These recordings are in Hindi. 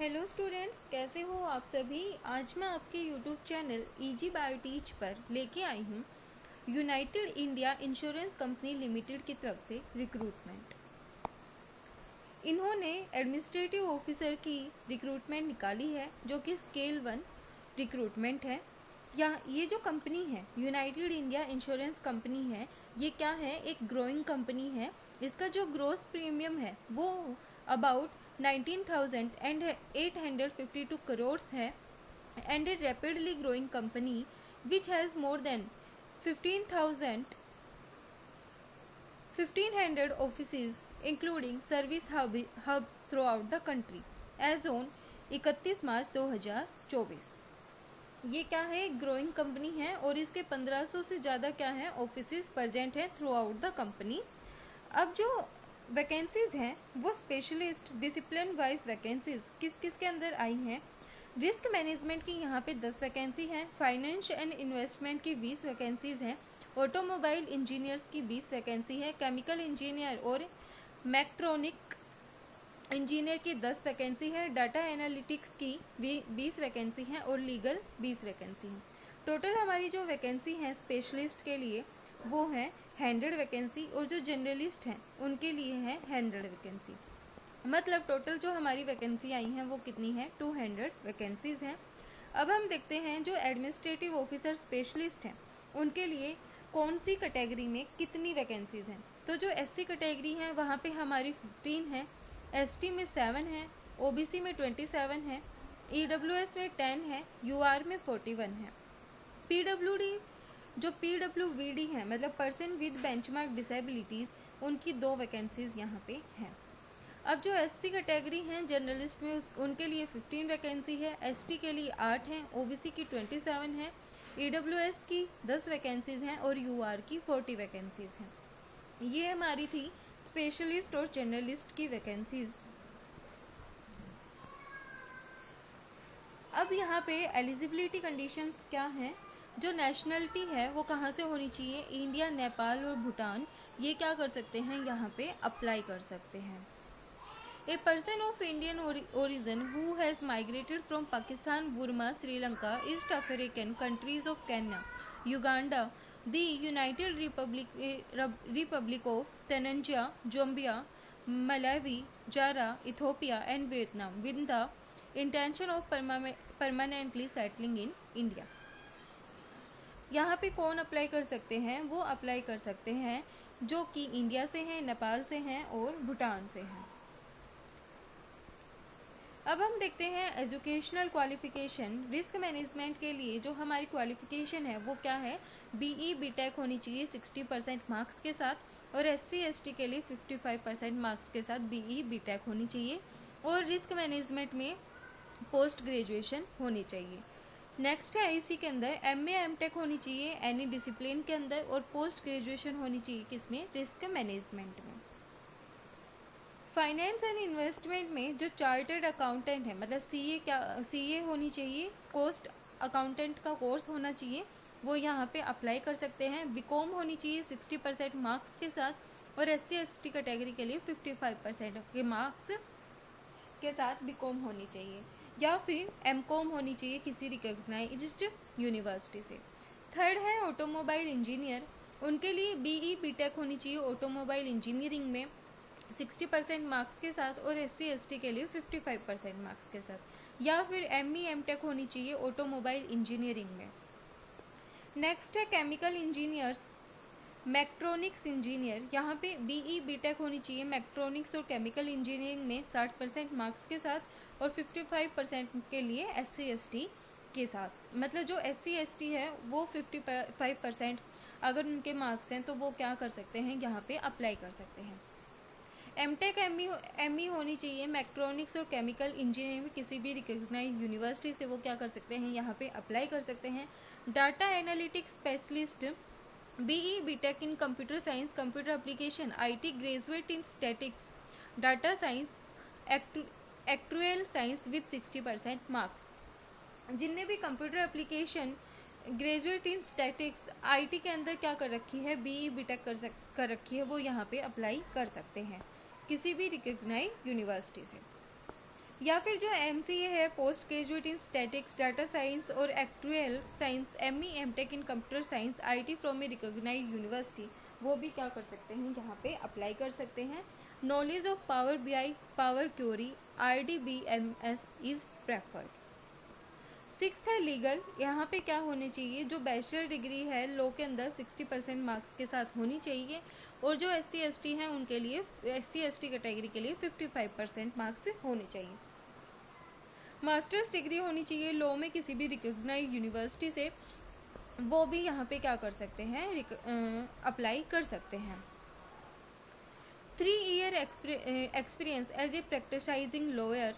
हेलो स्टूडेंट्स, कैसे हो आप सभी। आज मैं आपके यूट्यूब चैनल इजी बायोटीच पर लेके आई हूँ United India insurance company limited की तरफ से रिक्रूटमेंट। इन्होंने एडमिनिस्ट्रेटिव ऑफिसर की रिक्रूटमेंट निकाली है जो कि स्केल 1 रिक्रूटमेंट है। ये जो कंपनी है यूनाइटेड इंडिया इंश्योरेंस कंपनी है, ये क्या है, एक ग्रोइंग कंपनी है। इसका जो ग्रोस प्रीमियम है वो अबाउट 19,852 करोड़ है and A rapidly growing company which has more than 1500 offices including service hubs throughout the country as on 31 मार्च 2024। ये क्या है, ग्रोइंग कंपनी है और इसके 1500 से ज़्यादा क्या है ऑफिसेज प्रेजेंट है थ्रू आउट द कंपनी। अब जो वैकेंसीज हैं वो स्पेशलिस्ट डिसिप्लिन वाइज वैकेंसीज किस किस के अंदर आई हैं। रिस्क मैनेजमेंट की यहाँ पे 10 वैकेंसी हैं, फाइनेंस एंड इन्वेस्टमेंट की 20 वैकेंसीज हैं, ऑटोमोबाइल इंजीनियर्स की 20 वैकेंसी है, केमिकल इंजीनियर और मैक्ट्रॉनिक्स इंजीनियर की 10 वैकेंसी है, डाटा एनालिटिक्स की 20 वैकेंसी हैं और लीगल 20 वैकेंसी हैं। टोटल हमारी जो वैकेंसी है स्पेशलिस्ट के लिए वो है 100 वैकेंसी और जो जनरलिस्ट हैं उनके लिए है 100 वैकेंसी। मतलब टोटल जो हमारी वैकेंसी आई हैं वो कितनी है, 200 वैकेंसीज़ हैं। अब हम देखते हैं जो एडमिनिस्ट्रेटिव ऑफिसर स्पेशलिस्ट हैं उनके लिए कौन सी कैटेगरी में कितनी वैकेंसीज़ हैं। तो जो एससी कैटेगरी है वहाँ पे हमारी 15 है, एसटी में 7 है, ओबीसी में 27 है, ईडब्ल्यूएस में 10 है, यूआर में 41 है। पीडब्ल्यूडी जो पीडब्ल्यूवीडी है मतलब पर्सन विद बेंचमार्क डिसेबिलिटीज़, उनकी 2 वैकेंसीज़ यहाँ पे हैं। अब जो एससी कैटेगरी हैं जनरलिस्ट में उनके लिए 15 वैकेंसी है, एसटी के लिए 8 हैं, ओबीसी की 27 है, ईडब्ल्यूएस की 10 वैकेंसीज़ हैं और यूआर की 40 वैकेंसीज़ हैं। ये हमारी थी स्पेशलिस्ट और जनरलिस्ट की वैकेंसीज़। अब यहाँ पे एलिजिबिलिटी कंडीशंस क्या हैं। जो नेशनलिटी है वो कहाँ से होनी चाहिए, इंडिया, नेपाल और भूटान, ये क्या कर सकते हैं, यहाँ पे अप्लाई कर सकते हैं। A person of Indian origin who has migrated from Pakistan, Burma, Sri Lanka, East African countries of Kenya, Uganda, the United Republic of Tanzania, Zambia, Malawi, Jara, Ethiopia and Vietnam with the intention of permanently settling in India। यहाँ पे कौन अप्लाई कर सकते हैं, वो अप्लाई कर सकते हैं जो कि इंडिया से हैं, नेपाल से हैं और भूटान से हैं। अब हम देखते हैं एजुकेशनल क्वालिफिकेशन। रिस्क मैनेजमेंट के लिए जो हमारी क्वालिफिकेशन है वो क्या है, बीई बीटेक होनी चाहिए 60% मार्क्स के साथ और एससी एसटी के लिए 55% मार्क्स के साथ बीई बीटेक होनी चाहिए और रिस्क मैनेजमेंट में पोस्ट ग्रेजुएशन होनी चाहिए। नेक्स्ट है आईसी के अंदर एमए एमटेक होनी चाहिए एनी डिसिप्लिन के अंदर और पोस्ट ग्रेजुएशन होनी चाहिए किसमें, रिस्क मैनेजमेंट में। फाइनेंस एंड इन्वेस्टमेंट में जो चार्टर्ड अकाउंटेंट है मतलब सीए होनी चाहिए, कॉस्ट अकाउंटेंट का कोर्स होना चाहिए, वो यहाँ पे अप्लाई कर सकते हैं। बीकॉम होनी चाहिए 60% मार्क्स के साथ और एससी एसटी कैटेगरी के लिए 55% के मार्क्स के साथ बीकॉम होनी चाहिए या फिर एमकॉम होनी चाहिए किसी रिकॉग्नाइज्ड यूनिवर्सिटी से। थर्ड है ऑटोमोबाइल इंजीनियर, उनके लिए बीई बीटेक होनी चाहिए ऑटोमोबाइल इंजीनियरिंग में 60% मार्क्स के साथ और एससी एसटी के लिए 55% मार्क्स के साथ या फिर एमई एमटेक होनी चाहिए ऑटोमोबाइल इंजीनियरिंग में। नेक्स्ट है केमिकल इंजीनियर्स, मैक्ट्रॉनिक्स इंजीनियर, यहाँ पे बीई बीटेक होनी चाहिए मैक्ट्रॉनिक्स और केमिकल इंजीनियरिंग में 60% मार्क्स के साथ और 55% के लिए एससी एसटी के साथ। मतलब जो एससी एसटी है वो 55% अगर उनके मार्क्स हैं तो वो क्या कर सकते हैं, यहाँ पे अप्लाई कर सकते हैं। एमटेक एमई होनी चाहिए मैक्ट्रॉनिक्स और केमिकल इंजीनियरिंग में किसी भी रिकॉग्नाइज्ड यूनिवर्सिटी से, वो क्या कर सकते हैं, यहाँ पे अप्लाई कर सकते हैं। Data analytics specialist, BE BTech in computer science, computer application, IT, graduate in statistics, data science, actual science with 60% marks. जिनने भी computer application, graduate in statistics, IT के अंदर क्या कर रखी है, बीई बीटेक कर रखी है, वो यहाँ पे अप्लाई कर सकते हैं किसी भी रिकॉग्नाइज्ड यूनिवर्सिटी से। या फिर जो MCA है, post graduate in statistics, data science और actual science, ME MTech in computer science, IT from a recognised university, वो भी क्या कर सकते हैं, यहाँ पे अप्लाई कर सकते हैं। Knowledge of power BI, power query, RDBMS is preferred. Sixth है लीगल। यहाँ पे क्या होनी चाहिए, जो बैचलर डिग्री है लॉ के अंदर 60% मार्क्स के साथ होनी चाहिए, और जो SC ST हैं उनके लिए, SC ST कैटेगरी के लिए 55% मार्क्स होने चाहिए। मास्टर्स डिग्री होनी चाहिए लॉ में किसी भी रिकॉग्नाइज्ड यूनिवर्सिटी से, वो भी यहाँ पे क्या कर सकते हैं, अप्लाई कर सकते हैं। 3 year experience as a practising lawyer,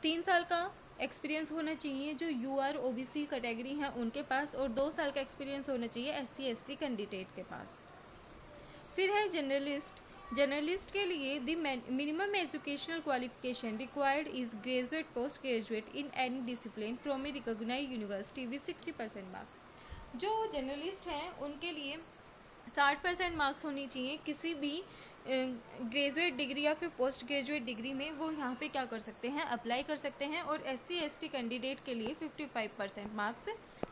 3 साल का एक्सपीरियंस होना चाहिए जो UR OBC कैटेगरी हैं उनके पास, और 2 साल का एक्सपीरियंस होना चाहिए SC ST कैंडिडेट के पास। फिर है जर्नलिस्ट। जर्नलिस्ट के लिए the minimum educational qualification required is graduate, post graduate in any discipline from a recognised university with 60% marks. जो जर्नलिस्ट हैं उनके लिए 60% मार्क्स होनी चाहिए किसी भी ग्रेजुएट डिग्री या फिर पोस्ट ग्रेजुएट डिग्री में, वो यहाँ पे क्या कर सकते हैं, अप्लाई कर सकते हैं। और SC ST कैंडिडेट के लिए 55% मार्क्स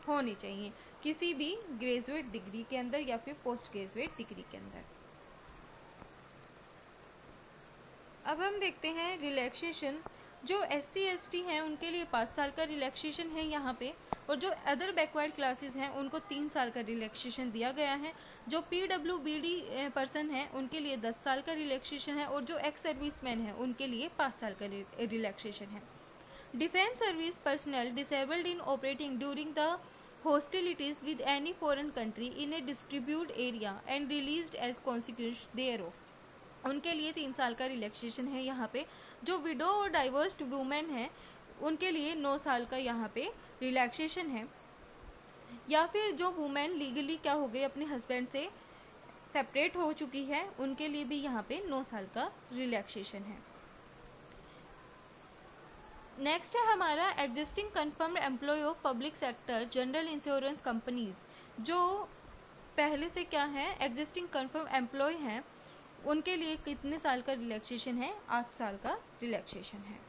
होने चाहिए किसी भी ग्रेजुएट डिग्री के अंदर या फिर पोस्ट ग्रेजुएट डिग्री के अंदर। अब हम देखते हैं रिलैक्सेशन। जो SC ST हैं उनके लिए 5 साल का रिलैक्सेशन है यहाँ पे, और जो अदर बैकवर्ड क्लासेस हैं उनको 3 साल का रिलैक्सेशन दिया गया है। जो PWBD पर्सन है उनके लिए 10 साल का रिलैक्सेशन है, और जो एक्स सर्विसमैन है उनके लिए 5 साल का रिलैक्सेशन है। Defence service personal disabled in operating during the hostilities with any foreign country in a dispute area and released as consequence thereof, उनके लिए 3 साल का रिलैक्सेशन है यहाँ पे। जो विडो और डाइवर्स्ड वुमेन है उनके लिए 9 साल का यहाँ पे रिलैक्सेशन है। या फिर जो वुमेन लीगली क्या हो गई, अपने हस्बैंड से सेपरेट हो चुकी है, उनके लिए भी यहाँ पे 9 साल का रिलैक्सेशन है। नेक्स्ट है हमारा existing confirmed employ of public sector general insurance companies. जो पहले से क्या है, एग्जिस्टिंग कन्फर्म एम्प्लॉय हैं उनके लिए कितने साल का रिलैक्सेशन है, 8 साल का रिलैक्सेशन है।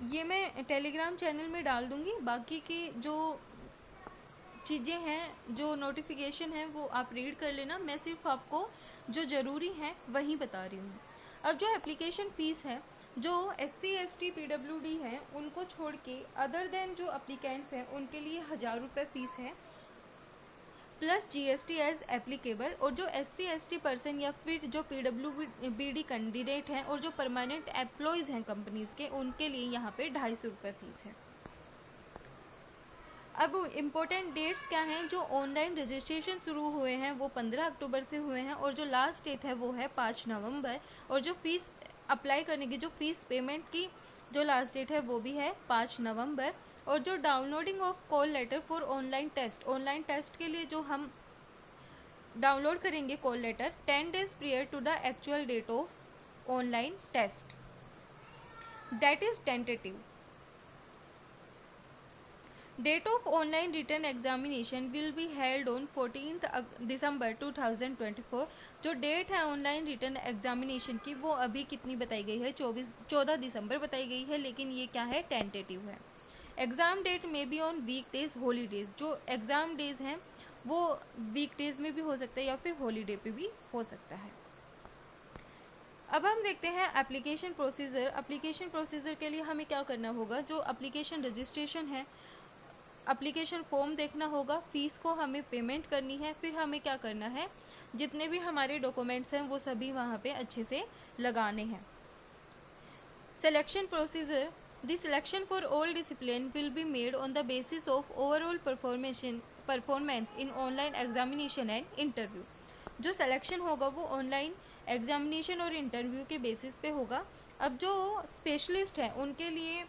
ये मैं टेलीग्राम चैनल में डाल दूंगी, बाकी की जो चीज़ें हैं, जो नोटिफिकेशन है वो आप रीड कर लेना। मैं सिर्फ आपको जो ज़रूरी है वही बता रही हूँ। अब जो एप्लीकेशन फ़ीस है, जो SC ST PWD है उनको छोड़ के अदर देन जो अप्लीकेंट्स हैं उनके लिए 1000 रुपये फ़ीस है प्लस GST एज एप्लीकेबल। और जो SC ST पर्सन या फिर जो PWBD कैंडिडेट हैं और जो परमानेंट एम्प्लॉयज़ हैं कंपनीज़ के, उनके लिए यहाँ पे 250 रुपये फ़ीस है। अब इम्पोर्टेंट डेट्स क्या हैं, जो ऑनलाइन रजिस्ट्रेशन शुरू हुए हैं वो 15 अक्टूबर से हुए हैं, और जो लास्ट डेट है वो है 5 नवंबर। और जो फ़ीस अप्लाई करने की, जो फ़ीस पेमेंट की जो लास्ट डेट है वो भी है 5 नवंबर। और जो downloading of call letter for online test के लिए जो हम डाउनलोड करेंगे call letter 10 days prior to the actual date of online test, that is tentative. Date of online written examination will be held on 14th December 2024। जो डेट है ऑनलाइन रिटर्न एग्जामिनेशन की वो अभी कितनी बताई गई है, 14 दिसंबर बताई गई है, लेकिन ये क्या है, टेंटेटिव है। एग्ज़ाम डेट में be on week days holidays. जो एग्ज़ाम डेज हैं वो वीक डेज में भी हो सकता है या फिर हॉलीडे पे भी हो सकता है। अब हम देखते हैं एप्लीकेशन प्रोसीजर। एप्लीकेशन प्रोसीजर के लिए हमें क्या करना होगा, जो एप्लीकेशन रजिस्ट्रेशन है, एप्लीकेशन फॉर्म देखना होगा, फ़ीस को हमें पेमेंट करनी है, फिर हमें क्या करना है, जितने भी हमारे डॉक्यूमेंट्स हैं वो सभी वहाँ पे अच्छे से लगाने हैं। Selection procedure. The selection for all discipline will be made on the basis of overall performance in online examination and interview. जो सिलेक्शन होगा वो ऑनलाइन एग्जामिनेशन और इंटरव्यू के बेसिस पे होगा। अब जो स्पेशलिस्ट हैं उनके लिए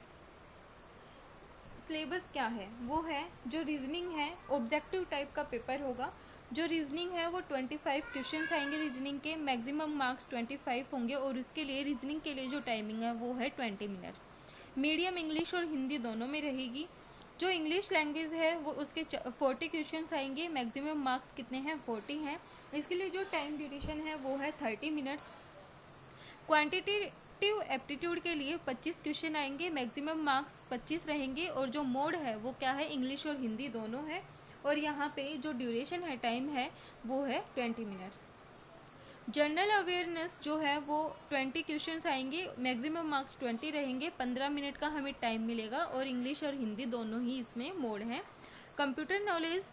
सिलेबस क्या है, वो है जो रीजनिंग है, ऑब्जेक्टिव टाइप का पेपर होगा। जो रीजनिंग है वो 25 क्वेश्चंस आएंगे रीजनिंग के, मैक्सिमम मार्क्स 25 होंगे, और उसके लिए रीजनिंग के लिए जो टाइमिंग है वो है 20 मिनट्स। मीडियम इंग्लिश और हिंदी दोनों में रहेगी। जो इंग्लिश लैंग्वेज है वो उसके 40 क्वेश्चंस आएंगे। मैक्सिमम मार्क्स कितने हैं? 40 हैं। इसके लिए जो टाइम ड्यूरेशन है वो है 30 मिनट्स। क्वांटिटेटिव एप्टीट्यूड के लिए 25 क्वेश्चन आएंगे। मैक्सिमम मार्क्स 25 रहेंगे और जो मोड है वो क्या है? इंग्लिश और हिंदी दोनों है। और यहाँ पे जो ड्यूरेशन है, टाइम है, वो है 20 मिनट्स। जनरल अवेयरनेस जो है वो 20 क्वेश्चंस आएंगे। मैक्सिमम मार्क्स 20 रहेंगे। 15 मिनट का हमें टाइम मिलेगा और इंग्लिश और हिंदी दोनों ही इसमें मोड हैं। कंप्यूटर नॉलेज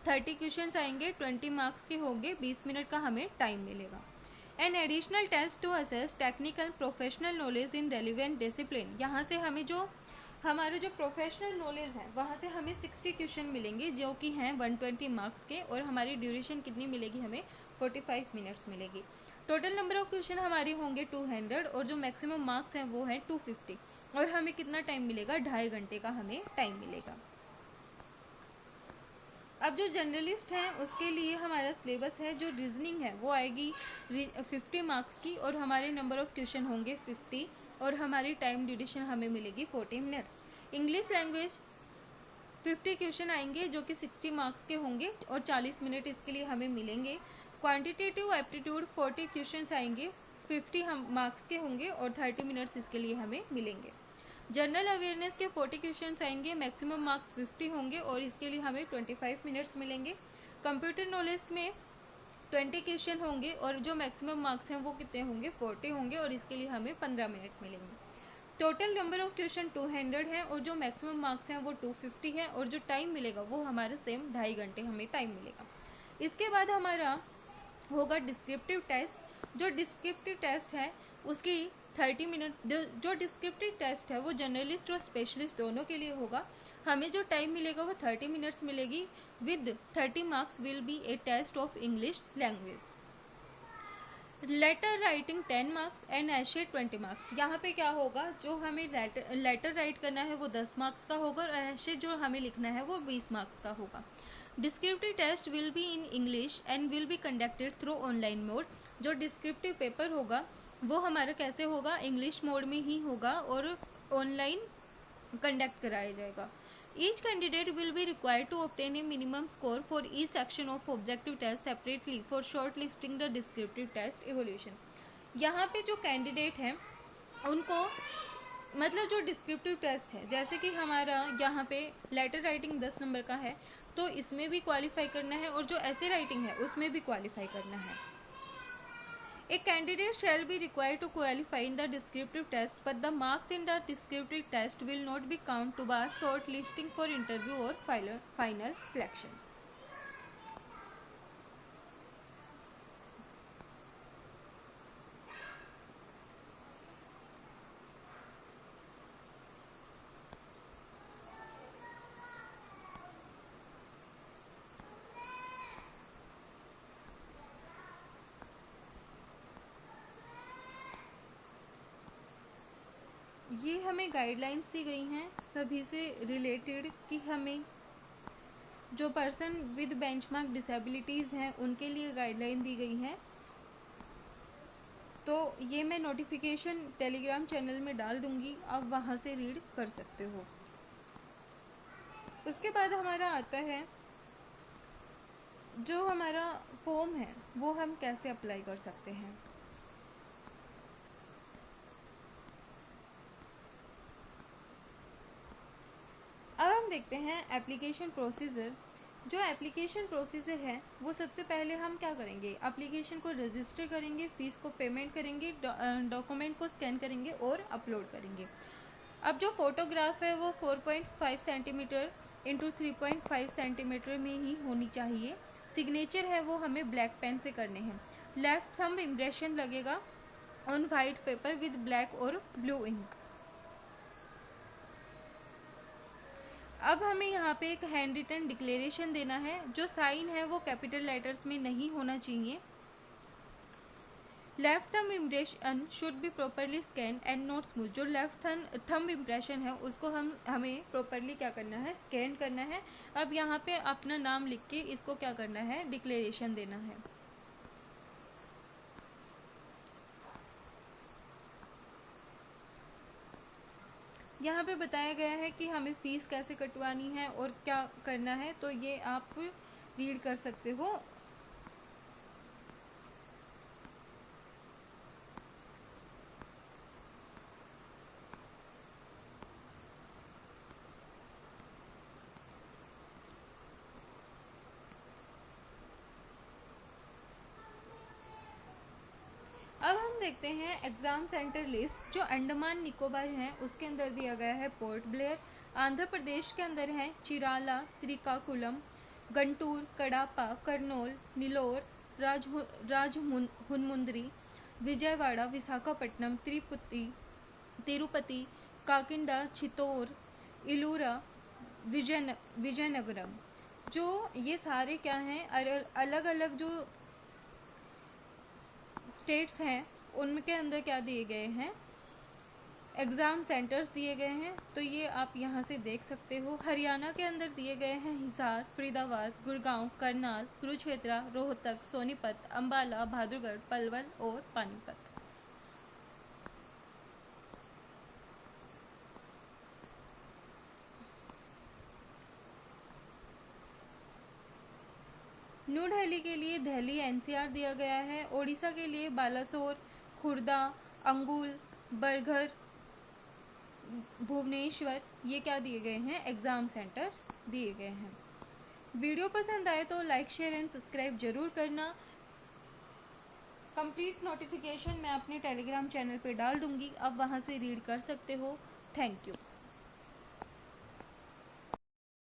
30 क्वेश्चंस आएंगे। 20 मार्क्स के होंगे। 20 मिनट का हमें टाइम मिलेगा। An additional test to assess technical professional knowledge in relevant discipline. यहाँ से हमें जो हमारे जो प्रोफेशनल नॉलेज है वहाँ से हमें 60 क्वेश्चन मिलेंगे जो कि हैं 120 मार्क्स के। और हमारी ड्यूरेशन कितनी मिलेगी? हमें 45 मिनट्स मिलेगी। टोटल नंबर ऑफ क्वेश्चन हमारे होंगे 200 और जो मैक्सिमम मार्क्स हैं वो है 250। और हमें कितना टाइम मिलेगा? 2.5 घंटे का हमें टाइम मिलेगा। अब जो जर्नलिस्ट हैं उसके लिए हमारा सिलेबस है, जो रीजनिंग है वो आएगी 50 मार्क्स की और हमारे नंबर ऑफ क्वेश्चन होंगे 50 और हमारी टाइम ड्यूरेशन हमें मिलेगी 40 मिनट्स। इंग्लिश लैंग्वेज 50 क्वेश्चन आएंगे जो कि 60 मार्क्स के होंगे और 40 मिनट इसके लिए हमें मिलेंगे। क्वांटिटेटिव एप्टीट्यूड 40 क्वेश्चंस आएंगे, 50 हम मार्क्स के होंगे और 30 मिनट्स इसके लिए हमें मिलेंगे। जनरल अवेयरनेस के 40 क्वेश्चंस आएंगे। मैक्सिमम मार्क्स 50 होंगे और इसके लिए हमें 25 मिनट्स मिलेंगे। कंप्यूटर नॉलेज में 20 क्वेश्चन होंगे और जो मैक्सिमम मार्क्स हैं वो कितने होंगे? 40 होंगे और इसके लिए हमें 15 मिनट मिलेंगे। टोटल नंबर ऑफ क्वेश्चन 200 है और जो मैक्सिमम मार्क्स हैं वो 250 है और जो टाइम मिलेगा वो हमारा सेम 2.5 घंटे हमें टाइम मिलेगा। इसके बाद हमारा होगा डिस्क्रिप्टिव टेस्ट। जो डिस्क्रिप्टिव टेस्ट है उसकी 30 मिनट। जो डिस्क्रिप्टिव टेस्ट है वो जर्नलिस्ट और स्पेशलिस्ट दोनों के लिए होगा। हमें जो टाइम मिलेगा वो 30 मिनट्स मिलेगी। With 30 marks will be a test of English language. Letter writing 10 marks and essay 20 marks. यहाँ पे क्या होगा? जो हमें लेटर राइट करना है वो 10 मार्क्स का होगा और एशे जो हमें लिखना है वो 20 मार्क्स का होगा। Descriptive test will be in English and will be conducted through online mode. जो डिस्क्रिप्टिव पेपर होगा वो हमारा कैसे होगा? इंग्लिश मोड में ही होगा और ऑनलाइन कंडक्ट कराया जाएगा। Each candidate will be required to obtain a minimum score for each section of objective test separately for shortlisting the descriptive test evaluation। यहाँ पे जो कैंडिडेट हैं उनको मतलब जो डिस्क्रिप्टिव टेस्ट है, जैसे कि हमारा यहाँ पे लेटर राइटिंग 10 नंबर का है तो इसमें भी क्वालिफाई करना है और जो ऐसे राइटिंग है उसमें भी क्वालिफाई करना है। A candidate shall be required to qualify in the descriptive test, but the marks in the descriptive test will not be counted towards shortlisting for interview or final selection। ये हमें गाइडलाइंस दी गई हैं सभी से रिलेटेड कि हमें जो पर्सन विद बेंचमार्क डिसेबिलिटीज़ हैं उनके लिए गाइडलाइन दी गई हैं। तो ये मैं नोटिफिकेशन टेलीग्राम चैनल में डाल दूँगी, आप वहाँ से रीड कर सकते हो। उसके बाद हमारा आता है जो हमारा फॉर्म है वो हम कैसे अप्लाई कर सकते हैं। अब हम देखते हैं एप्लीकेशन प्रोसीजर। जो एप्लीकेशन प्रोसीजर है वो सबसे पहले हम क्या करेंगे? एप्लीकेशन को रजिस्टर करेंगे, फ़ीस को पेमेंट करेंगे, डॉक्यूमेंट को स्कैन करेंगे और अपलोड करेंगे। अब जो फ़ोटोग्राफ है वो 4.5 सेंटीमीटर इंटू 3.5 सेंटीमीटर में ही होनी चाहिए। सिग्नेचर है वो हमें ब्लैक पेन से करने हैं। लेफ्ट थंब इम्प्रेशन लगेगा on white paper with black और ब्लू इंक। अब हमें यहाँ पे एक हैंड रिटन डिक्लेरेशन देना है। जो साइन है वो कैपिटल लेटर्स में नहीं होना चाहिए। Left thumb impression should be properly scan and not smooth. जो लेफ्ट थंब इम्प्रेशन है उसको हमें प्रॉपरली क्या करना है? स्कैन करना है। अब यहाँ पे अपना नाम लिख के इसको क्या करना है? डिक्लेरेशन देना है। यहाँ पे बताया गया है कि हमें फ़ीस कैसे कटवानी है और क्या करना है, तो ये आप रीड कर सकते हो। अब हम देखते हैं एग्ज़ाम सेंटर लिस्ट, जो अंडमान निकोबार है उसके अंदर दिया गया है पोर्ट ब्लेयर। आंध्र प्रदेश के अंदर है चिराला, श्रीकाकुलम, गंटूर, कडापा, करनौल, नीलोर, राजमुंद्री, विजयवाड़ा, विशाखापट्टनम, तिरुपति, काकिंडा, चित्तौर, इलूरा, विजयनगरम। जो ये सारे क्या हैं, अलग अलग जो स्टेट्स हैं उनके अंदर क्या दिए गए हैं, एग्ज़ाम सेंटर्स दिए गए हैं। तो ये आप यहाँ से देख सकते हो। हरियाणा के अंदर दिए गए हैं हिसार, फरीदाबाद, गुड़गांव, करनाल, कुरुक्षेत्र, रोहतक, सोनीपत, अंबाला, बहादुरगढ़, पलवल और पानीपत। न्यू दिल्ली के लिए दिल्ली एनसीआर दिया गया है। ओडिशा के लिए बालासोर, खुर्दा, अंगुल, बरगढ़, भुवनेश्वर, ये क्या दिए गए हैं, एग्ज़ाम सेंटर्स दिए गए हैं। वीडियो पसंद आए तो लाइक, शेयर एंड सब्सक्राइब जरूर करना। कंप्लीट नोटिफिकेशन मैं अपने टेलीग्राम चैनल पे डाल दूंगी, आप वहाँ से रीड कर सकते हो। Thank you.